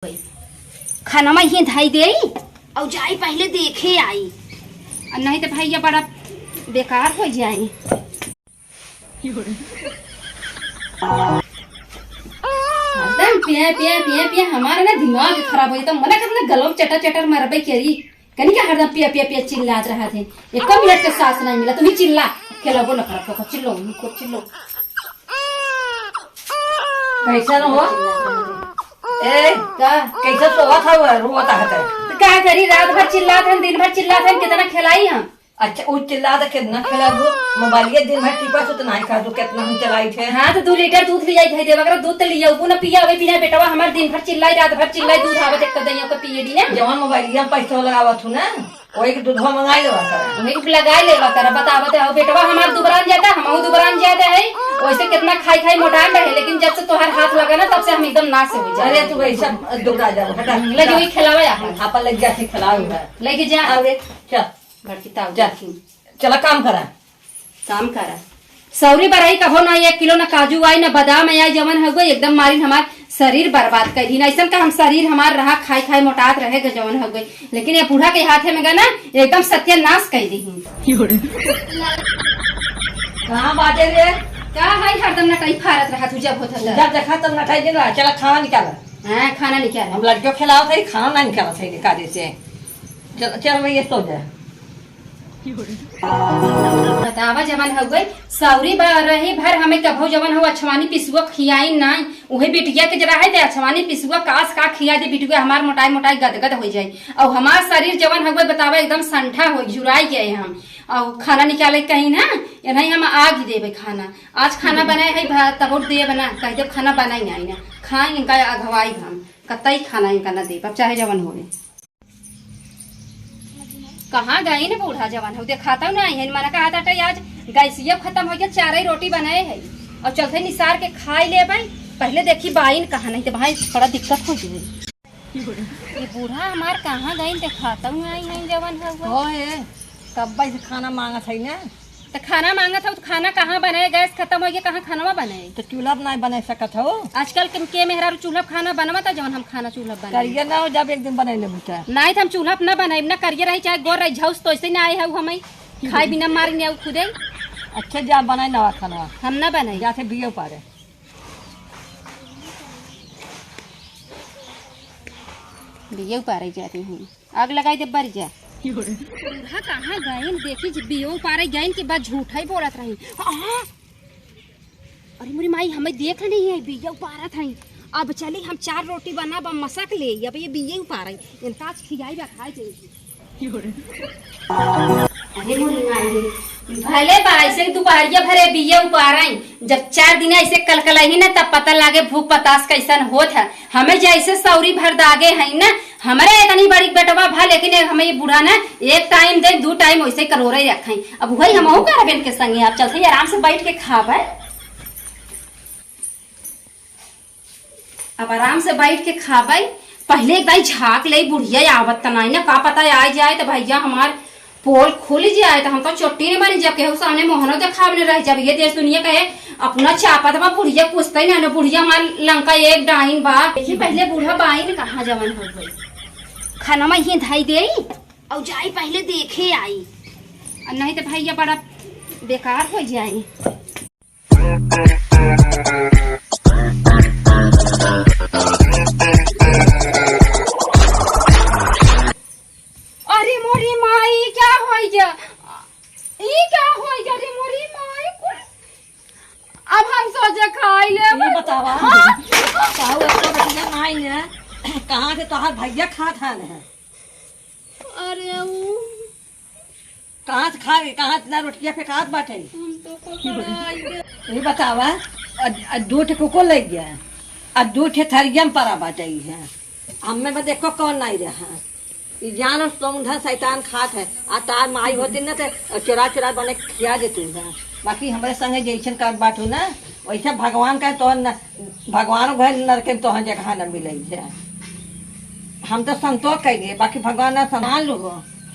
खाना में ही धाई दे और जाई पहले देखे आई, नहीं तो भैया बड़ा बेकार हो जाए। एकदम पिया पिया पिया पिया हमारा ना दिमाग खराब हो तो मना करना गलों चटर चटर मरबे केरी कनी का हरदम पिया पिया पिया चिल्लात रहा थे। एक मिनट के सांस नहीं मिला, तुम्हें चिल्ला खेला बोलो खराब चिल्लो चिल्लो कैसा न हो ए का कैसा सोवा था वो रोता है तो क्या करी, रात भर चिल्लात हैं दिन भर चिल्लात हैं, कितना खिलाई हम। अच्छा वो चिल्ला था कितना खिला वो मोबाइल के दिन भर टिपा तो नहीं खा तो कितना हम चलाई थे। हाँ तो 2 लीटर दूध ले जाई देवा कर, दूध तो लिया वो ना पिया अबे बिना बेटवा हमार दिन भर चिल्लाई रात भर चिल्लाई दूध आवे एक दैया को पिए दी ना जवान मोबाइल में पैसा लगावा थू ना वही के दूध मंगाई लेवा कर वही लगाई लेवा कर बतावत है बेटवा हमार दुबरान जाता हमहु दुबरान जाते है, वैसे कितना खाई खाई मोटा रहे लेकिन जब से तोहार हाथ लगा ना तब से हम एकदम नाश हो जाए। अरे तू ऐसा दुबरा जा हटा ले जो खिलावा अपन आपा लग जा के खिलाऊंगा लेके जा आवे चल बड़की ताऊ जा चला काम करा सौरी बराई कहो ना 1 किलो ना काजू आई ना बादाम आई जवन हो गई एकदम मारी हमार शरीर बर्बाद कर दी ना, ऐसा का हम शरीर हमार रहा खाई खाई मोटात रहेगा जवन हो गई, लेकिन ये बूढ़ा के हाथ में ना एकदम सत्यानाश कर दी। कहाँ बाटे रे क्या है हरदम नटाई फारत रहा तू जब होता जब देखा तब नटाई दिन रहा चला खाना निकाला। हाँ खाना निकाला हम लड़कियों खिलाओ थे खाना नहीं निकाला थे काजे से चल चल मैं ये सो जाए बतावा जवन हो गई सौरी रही भर हमें कभो जवन हो अछवानी पिसुआ खियाई ना उहे बिटिया के जरा है अछवानी पिसुआ कास का खिया दे बिटिया हमार मोटाई मोटाई गदगद हो जाए और हमार शरीर जवन हो गई बतावा एकदम संठा हो झुराई गए हम और खाना निकाले कहीं ना नहीं हम आग ही देवे खाना आज खाना बनाए है तब दे बना कह दे खाना बनाई नहीं ना खाए इनका अघवाई हम कतई खाना इनका ना दे चाहे जवन हो कहाँ गई ना बूढ़ा जवान हो देखाता नहीं है मना कहा था आज गैसिया खत्म हो गया 4 रोटी बनाए है और चलते निसार के खाई ले भाई पहले देखी बाइन कहा नहीं तो भाई बड़ा दिक्कत हो गई। ये बूढ़ा हमार कहाँ गई देखाता नहीं है जवान हो कब से खाना मांगा था ना तो खाना मांगा था तो खाना कहाँ बनाए गैस खत्म हो गया कहाँ खाना बनाए तो चूल्हा नहीं बना सकत हो आजकल के मेहरा चूल्हा खाना बनवा था जब हम खाना चूल्हा करिए ना जब एक दिन बना ले बेटा नहीं तो हम चूल्हा न बनाए ना करिए रही चाहे गोर रही झौस तो ऐसे ना आए है हमें खाए बिना मारी नहीं खुदे। अच्छा जा बनाए नवा खाना हम ना बनाए जाते बियो पारे बियो पारे जाती हूँ आग लगाई दे बर जा बूढ़ा कहाँ गए देखी बियो पारे गए के बाद झूठा ही बोलत रही। अरे मेरी माई हमें देख रही है बियो पारत है अब चली हम 4 रोटी बना बम मसक ले अब ये बियो पारे इनका खियाई बा खाए अरे मोरी माई भले ऐसे दोपहरिया भरे बिये उपाराई जब 4 दिन ऐसे कलकलाई ना तब पता लागे भूख पतास कैसन होत है। हमें जैसे सौरी भर दागे है ना हमारे इतनी बड़ी बेटवा भा लेकिन हमें ये बूढ़ा ना 1 टाइम दे 2 टाइम वैसे करोरे रखे अब वही हम करबेन के संगे आप चलते आराम से बैठ के खावे अब आराम से बैठ के खावे पहले एक बार झाँक ले बुढ़िया आवत नहीं ना का पता आ जाए तो भैया हमार पोल खुल जाए तो हमको चोटी नहीं मारी जब के सामने मोहनो देखावने रह जब ये देश दुनिया कहे अपना चापत बा बुढ़िया पूछते ही ना बुढ़िया हमार लंका एक डाइन बा देखिए पहले बूढ़ा बाइन कहाँ जवन हो गई खाना में ही धाई दे और जाई पहले देखे आई, नहीं तो भैया बड़ा बेकार हो जाए। अरे मोरी माई क्या होई जा ई क्या होई जा रे मोरी माई अब हम सोचे खाई ले ये बतावा काऊ एक बटिया नहीं ना कहाँ से तोहार भैया खा था ना अरे वो कहाँ से खा कहाँ इतना रोटिया पे खात बाटे हम तो पकड़ाई ये बतावा 2 ठे कुको लग गया और 2 ठे थरिया में परा बाटे है हमें में देखो कौन नहीं रहा ये जान सौंधा शैतान खात है आ तार माई होती ना तो चुरा चुरा बने खिया देती है बाकी हमारे संगे जैसन कर बाटू ना वैसा भगवान का तो भगवान घर नरके तो जगह न मिले है हम तो संतोष कहिए बाकी भगवान ना संभाल लो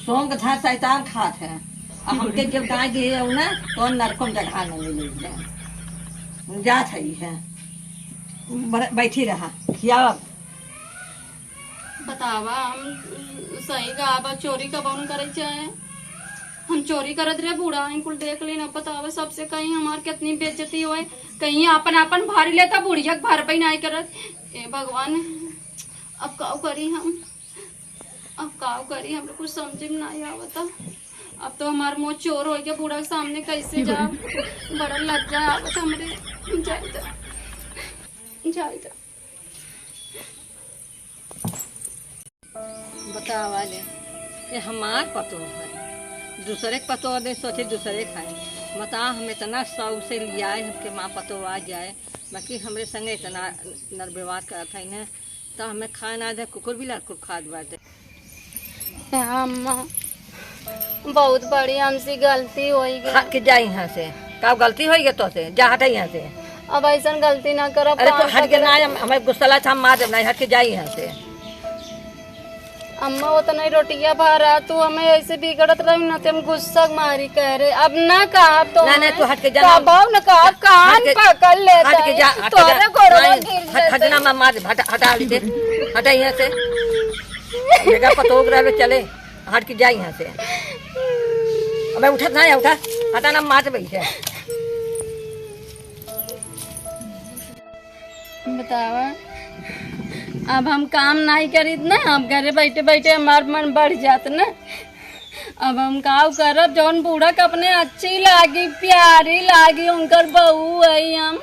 सोंग था शैतान खात है और हमके जब गाय दिए ना तो नरकों जगह न मिले है जा है बैठी रहा खिया बतावा हम सही गावा चोरी कबन करे चाहे हम चोरी करत रहे बूढ़ा कुल देख ली ना बतावा सबसे कहीं हमार कितनी बेइज्जती होए कहीं अपन अपन भारी लेता बुढ़िया भार पे नहीं करत ए भगवान अब काव करी हम अब काव करी हम कुछ समझ में नहीं आवता अब तो हमार मुँह चोर हो गया बूढ़ा के सामने कैसे जा बड़ा लज्जा आवत हमरे जाए बतावा ले ये हमार पतो है दूसरे के पतो दे सोचे दूसरे खाए बता हम इतना शौक से लिया है हमके माँ पतो आ जाए बाकी हमरे संगे इतना नरव्यवहार करत है ना तो हमें खाना दे कुकुर भी लड़कुर खाद बाटे अम्मा बहुत बड़ी हमसे गलती हो गई हट के जा यहाँ से का गलती हो गई तो से जा हट यहाँ से अब ऐसा गलती ना करब अरे तो हट के ना हमें गुस्सा था हम मार देना हट के जाई यहाँ से अम्मा वो तो नहीं रोटियां भरा तू हमें ऐसे बिगड़त रही ना तुम गुस्सा मारी कह रहे अब ना कहा तो ना तू हट के जा ना कहा कान पकड़ लेता हट के जा तोरे गोड़वा गिर जाते हटना मैं मार हटा ली दे हटा यहाँ से जगह पतोग रहे चले हट के जा यहाँ से अबे उठा ना उठा हटा ना मार बैठे बतावा अब हम काम नहीं करी ना अब घरे बैठे बैठे हमार मन बढ़ जात ना अब हम काव करब जौन बूढ़ा के अपने अच्छी लागी प्यारी लागी उनकर बहू है हम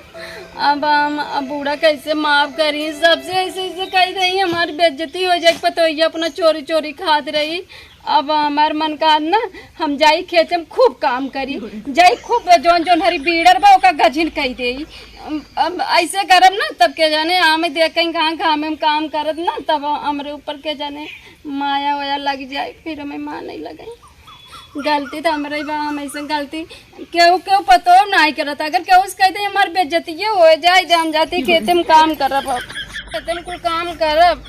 अब हम अब बूढ़ा कैसे माफ करी सबसे ऐसे ऐसे कही रही हमारी बेइज्जती हो जाए पता तो अपना चोरी चोरी खात रही अब हमार मन का ना हम जाई खेत में खूब काम करी जाई खूब जौन जौन हरी बीड़र बा ओका गझिन कही दे अब ऐसे करब ना तब के जाने हमें देख कहीं कहाँ कहाँ में काम करब ना तब हमारे ऊपर के जाने माया वाया लग जाए फिर हमें माँ नहीं लगे गलती तो हमारे बा हम ऐसे गलती केहू केहू पतो नहीं करता अगर केहू से कहते हमारी बेइज्जती हो जाए जान जाती खेते में काम करब अब खेते में कुल काम करब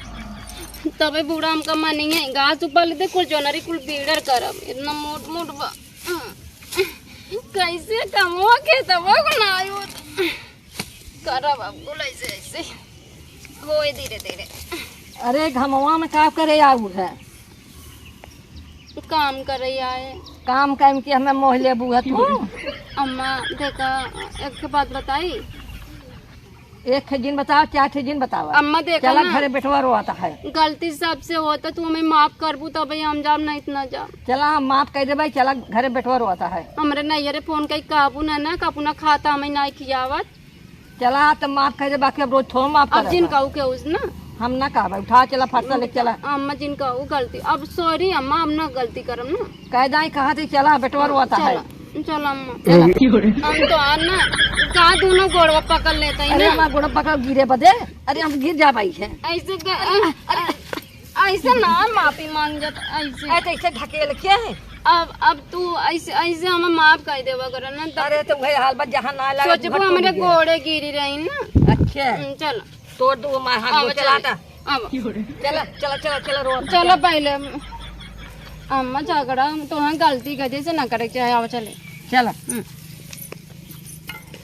तबे बूढ़ा हमका मानी है घास ऊपर लेते कुल जोनरी कुल बीड़र करब इतना मोट मोट कैसे कमवा के तब ना करब अब कुल ऐसे ऐसे हो धीरे धीरे अरे घमवा में का करे आऊ है काम करे आए काम काम की हमें मोह ले बुआ तू अम्मा देखा एक बात बताई एक दिन बताओ 4 दिन बताओ अम्मा देखा चला ना घरे बैठवा रोता है गलती सबसे होता तू हमें माफ करबू तब हम जाब नहीं इतना जाब चला हम माफ कर दे भाई चला घरे बैठवा रोता है हमरे नैयरे फोन कई काबू ना काबू ना खाता हमें नहीं खियावत चला तो माफ कर दे बाकी अब रोज थोड़ा माफ अब जिन कहू के उस ना हम ना कहा उठा चला फटसा ले चला अम्मा जिन कहू गलती अब सॉरी अम्मा हम ना गलती करम ना कह दाई कहा थी चला बैठवा रोता है चल अम्मा हम तो आना कहा दोनों गोड़वा पकड़ लेते हैं अरे ना हमारा गोड़ा पकड़ गिरे बदे अरे हम गिर जा भाई है ऐसे ऐसे ना माफी मांग जाता ऐसे ऐसे ढकेल क्या है अब तू ऐसे ऐसे हमें माफ कर देवा कर ना अरे तो भाई हाल बस जहाँ ना लगा सोचबो हमारे गोड़े गिरी रही ना अच्छा चल तोड़ दो मैं हाथ में चलाता अब चला चला चला चला रो चलो पहले अम्मा झगड़ा तो हाँ गलती कर से ना करे चाहे आओ चले चला